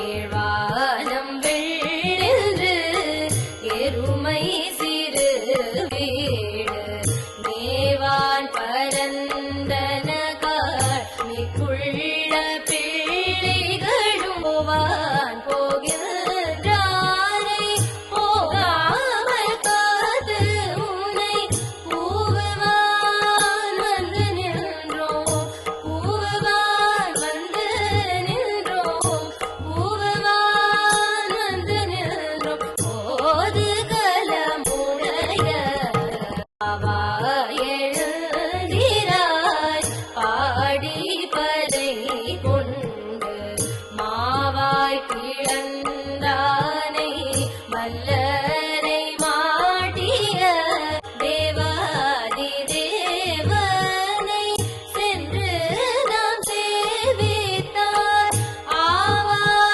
ஏழ்வானம் வெள்ளென்று எருமை சிறு வீடு மேவான் பரந்தன காட்மிக்குள்ள பிள்ளைகளும் போவான் போகின்றாரை போகாமல் காத்து உன்னை கூவுவான் வந்து நின்றோம் கூவுவான் வந்து நின்றோம் கூவுவான் வந்து நின்றோம் போது கலமுடைய அவா எழுந்திராய் பாடி பதை கொண்டு மாவாய் கிழங்க